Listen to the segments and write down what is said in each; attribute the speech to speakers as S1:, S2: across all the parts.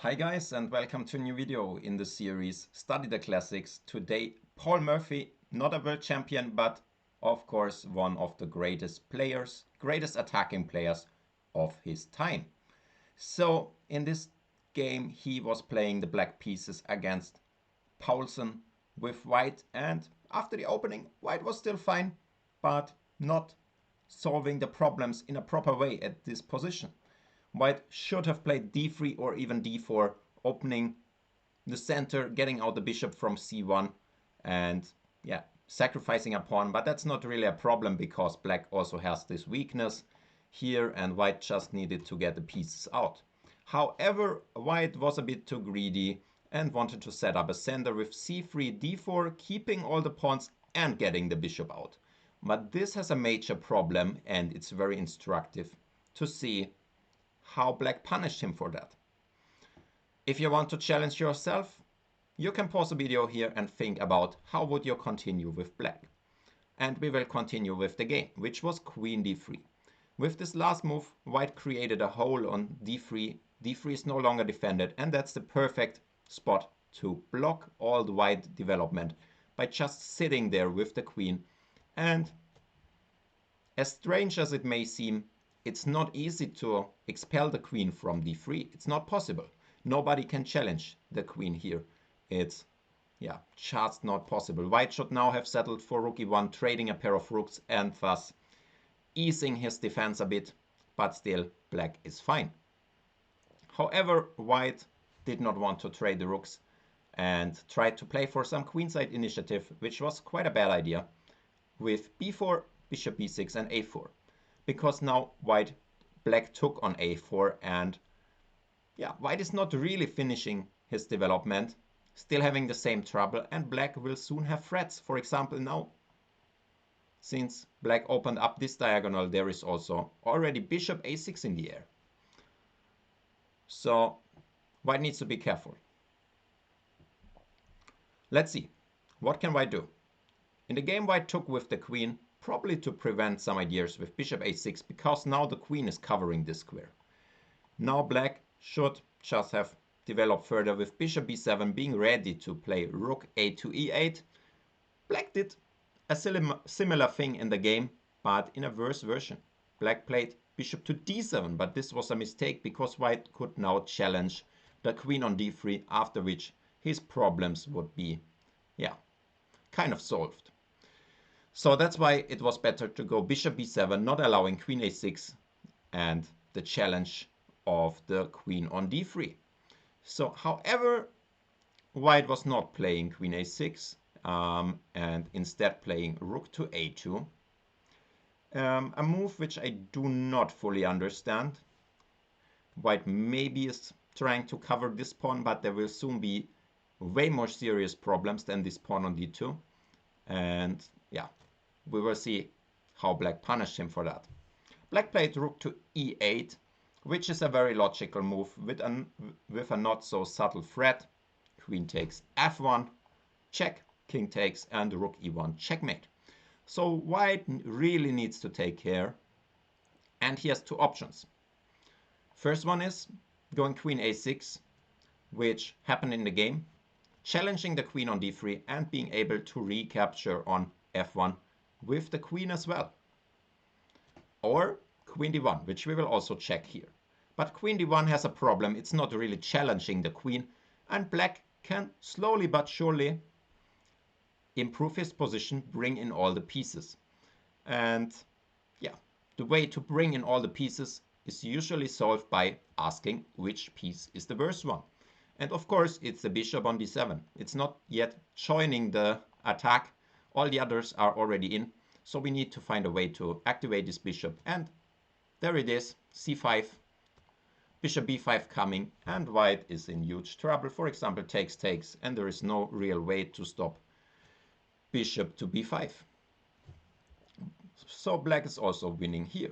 S1: Hi guys, and welcome to a new video in the series Study the Classics. Today Paul Murphy, not a world champion, but of course one of the greatest players, greatest attacking players of his time. So in this game he was playing the black pieces against Paulsen with white, and after the opening white was still fine, but not solving the problems in a proper way at this position. White should have played d3 or even d4, opening the center, getting out the bishop from c1, and yeah, sacrificing a pawn. But that's not really a problem because black also has this weakness here, and white just needed to get the pieces out. However, white was a bit too greedy and wanted to set up a center with c3, d4, keeping all the pawns and getting the bishop out. But this has a major problem, and it's very instructive to see how black punished him for that. If you want to challenge yourself, you can pause the video here and think about how would you continue with black. And we will continue with the game, which was queen d3. With this last move, white created a hole on d3. d3 is no longer defended, and that's the perfect spot to block all the white development by just sitting there with the queen. And as strange as it may seem, it's not easy to expel the queen from d3. It's not possible. Nobody can challenge the queen here. It's, just not possible. White should now have settled for rook e1, trading a pair of rooks and thus easing his defense a bit, but still black is fine. However, white did not want to trade the rooks and tried to play for some queenside initiative, which was quite a bad idea, with b4, bishop b6 and a4. Because now black took on a4, and white is not really finishing his development, still having the same trouble, and black will soon have threats. For example, now, since black opened up this diagonal, there is also already bishop a6 in the air. So white needs to be careful. Let's see, what can white do? In the game, white took with the queen, probably to prevent some ideas with bishop a6, because now the queen is covering this square. Now black should just have developed further with bishop b7, being ready to play rook a to e8. Black did a similar thing in the game, but in a worse version. Black played bishop to d7, but this was a mistake because white could now challenge the queen on d3, after which his problems would be, kind of solved. So that's why it was better to go bishop b7, not allowing queen a6 and the challenge of the queen on d3. So, however, white was not playing queen a6 and instead playing rook to a2. A move which I do not fully understand. White maybe is trying to cover this pawn, but there will soon be way more serious problems than this pawn on d2. And we will see how black punished him for that. Black played rook to e8, which is a very logical move with a not so subtle threat. Queen takes f1, check, king takes, and rook e1, checkmate. So white really needs to take care, and he has two options. First one is going queen a6, which happened in the game, challenging the queen on d3 and being able to recapture on f1 with the queen as well. Or queen d1, which we will also check here. But queen d1 has a problem. It's not really challenging the queen, and black can slowly but surely improve his position, bring in all the pieces. And the way to bring in all the pieces is usually solved by asking which piece is the worst one. And of course, it's the bishop on d7. It's not yet joining the attack. All the others are already in. So we need to find a way to activate this bishop. And there it is, c5, bishop b5 coming, and white is in huge trouble. For example, takes, takes, and there is no real way to stop bishop to b5. So black is also winning here.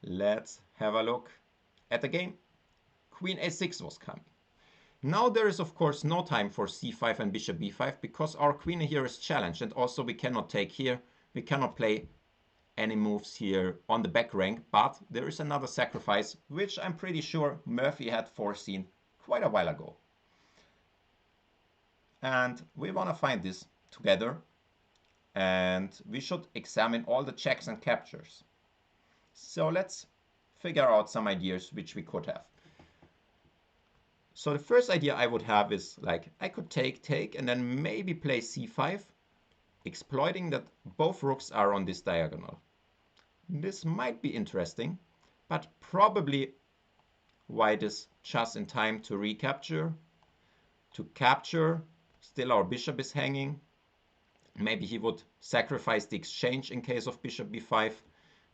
S1: Let's have a look at the game. Queen a6 was coming. Now there is of course no time for c5 and bishop b5 because our queen here is challenged, and also we cannot take here. We cannot play any moves here on the back rank, but there is another sacrifice, which I'm pretty sure Murphy had foreseen quite a while ago. And we want to find this together, and we should examine all the checks and captures. So let's figure out some ideas which we could have. So the first idea I would have is like I could take, and then maybe play c5, exploiting that both rooks are on this diagonal. This might be interesting, but probably white is just in time to recapture, to capture. Still our bishop is hanging. Maybe he would sacrifice the exchange in case of bishop b5,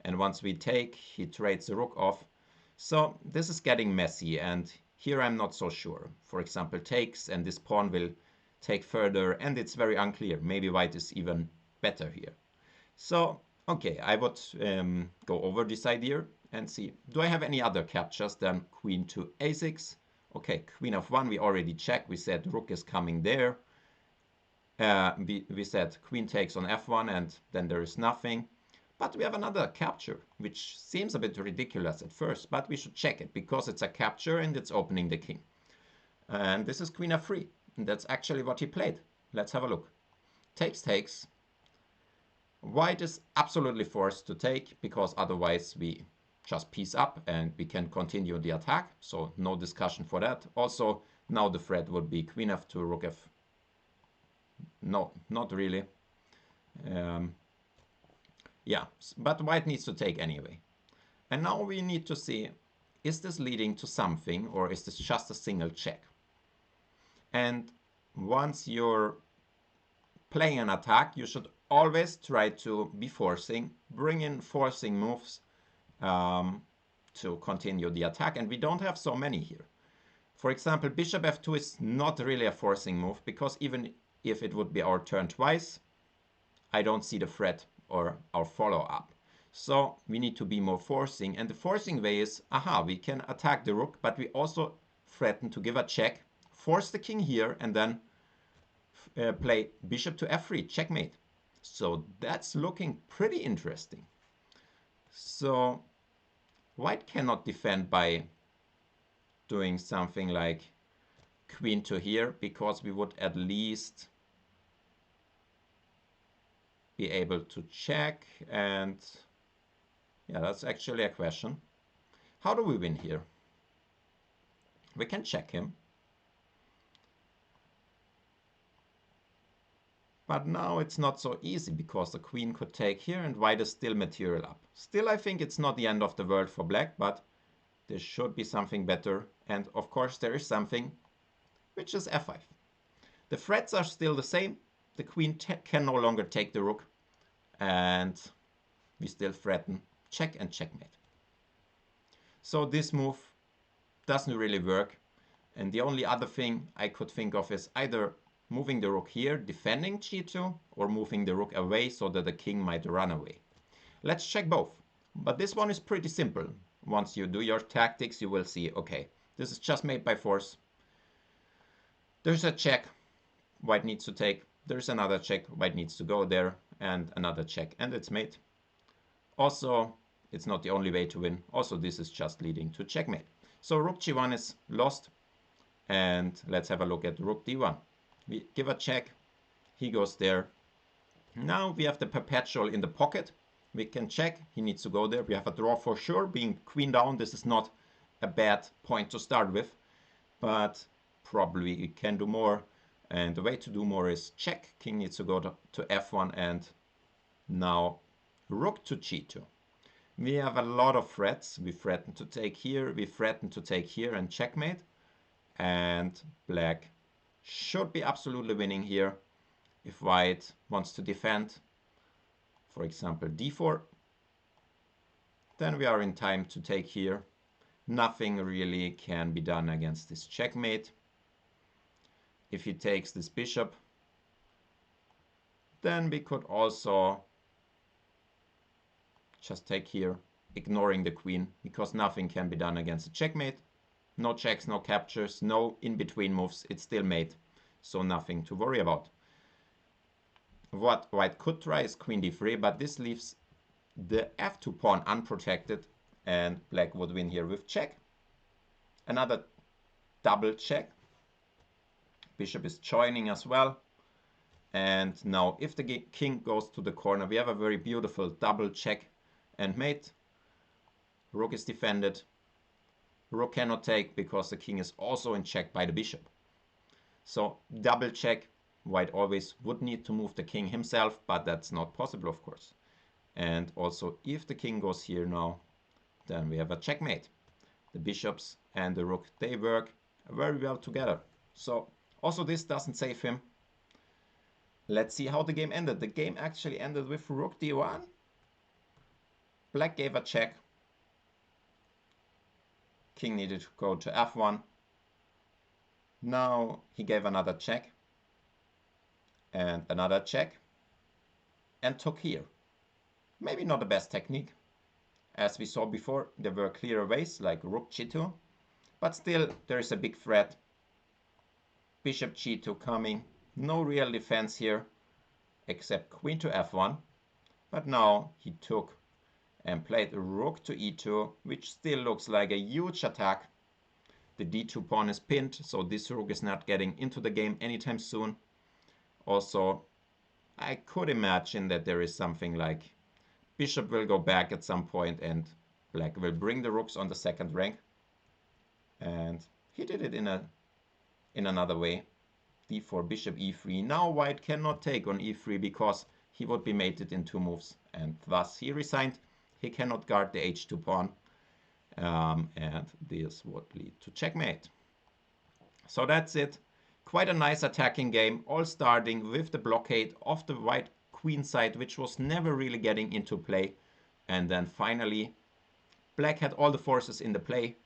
S1: and once we take, he trades the rook off. So this is getting messy, and here I'm not so sure. For example, takes, and this pawn will take further, and it's very unclear. Maybe white is even better here. So, okay, I would go over this idea and see, do I have any other captures than queen to a6? Okay, queen f1 we already checked. We said rook is coming there. We said queen takes on f1, and then there is nothing. But we have another capture, which seems a bit ridiculous at first, but we should check it because it's a capture and it's opening the king. And this is queen f3. And that's actually what he played. Let's have a look. Takes. White is absolutely forced to take because otherwise we just piece up and we can continue the attack. So no discussion for that. Also, now the threat would be queen f2, rook f. No, not really. Yeah, but white needs to take anyway. And now we need to see, is this leading to something or is this just a single check? And once you're playing an attack, you should always try to be forcing, bring in forcing moves to continue the attack. And we don't have so many here. For example, bishop f2 is not really a forcing move because even if it would be our turn twice, I don't see the threat or our follow-up. So we need to be more forcing, and the forcing way is, we can attack the rook, but we also threaten to give a check, force the king here, and then play bishop to f3, checkmate. So that's looking pretty interesting. So white cannot defend by doing something like queen to here, because we would at least be able to check. And yeah, that's actually a question. How do we win here? We can check him. But now it's not so easy because the queen could take here and white is still material up. Still, I think it's not the end of the world for black, but there should be something better. And of course there is something, which is f5. The threats are still the same. The queen can no longer take the rook, and we still threaten check and checkmate. So this move doesn't really work, and the only other thing I could think of is either moving the rook here, defending g2, or moving the rook away so that the king might run away. Let's check both, but this one is pretty simple. Once you do your tactics, you will see, okay, this is just made by force. There's a check, white needs to take. There's another check, white needs to go there, and another check, and it's mate. Also, it's not the only way to win. Also, this is just leading to checkmate. So rook g1 is lost, and let's have a look at rook d1. We give a check, he goes there. Now we have the perpetual in the pocket. We can check, he needs to go there. We have a draw for sure. Being queen down, this is not a bad point to start with, but probably we can do more. And the way to do more is check, king needs to go to f1, and now rook to g2. We have a lot of threats. We threaten to take here, we threaten to take here and checkmate. And black should be absolutely winning here. If white wants to defend, for example d4, then we are in time to take here. Nothing really can be done against this checkmate. If he takes this bishop, then we could also just take here, ignoring the queen, because nothing can be done against a checkmate. No checks, no captures, no in-between moves, it's still mate, so nothing to worry about. What white could try is queen d3, but this leaves the f2 pawn unprotected, and black would win here with check. Another double check. Bishop is joining as well. And now if the king goes to the corner, we have a very beautiful double check and mate. Rook is defended. Rook cannot take because the king is also in check by the bishop. So double check. White always would need to move the king himself, but that's not possible, of course. And also if the king goes here now, then we have a checkmate. The bishops and the rook, they work very well together. So also this doesn't save him. Let's see how the game ended. The game actually ended with rook d1. Black gave a check. King needed to go to f1. Now he gave another check and another check and took here. Maybe not the best technique. As we saw before, there were clearer ways like rook g2, but still there is a big threat. Bishop g2 coming. No real defense here except queen to f1. But now he took and played rook to e2, which still looks like a huge attack. The d2 pawn is pinned, so this rook is not getting into the game anytime soon. Also, I could imagine that there is something like bishop will go back at some point and black will bring the rooks on the second rank. And he did it in another way. d4, bishop e3. Now white cannot take on e3 because he would be mated in 2 moves, and thus he resigned. He cannot guard the h2 pawn, and this would lead to checkmate. So that's it. Quite a nice attacking game, all starting with the blockade of the white queen side, which was never really getting into play. And then finally, black had all the forces in the play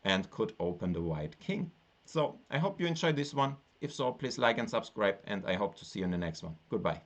S1: and could open the white king. So I hope you enjoyed this one. If so, please like and subscribe, and I hope to see you in the next one. Goodbye.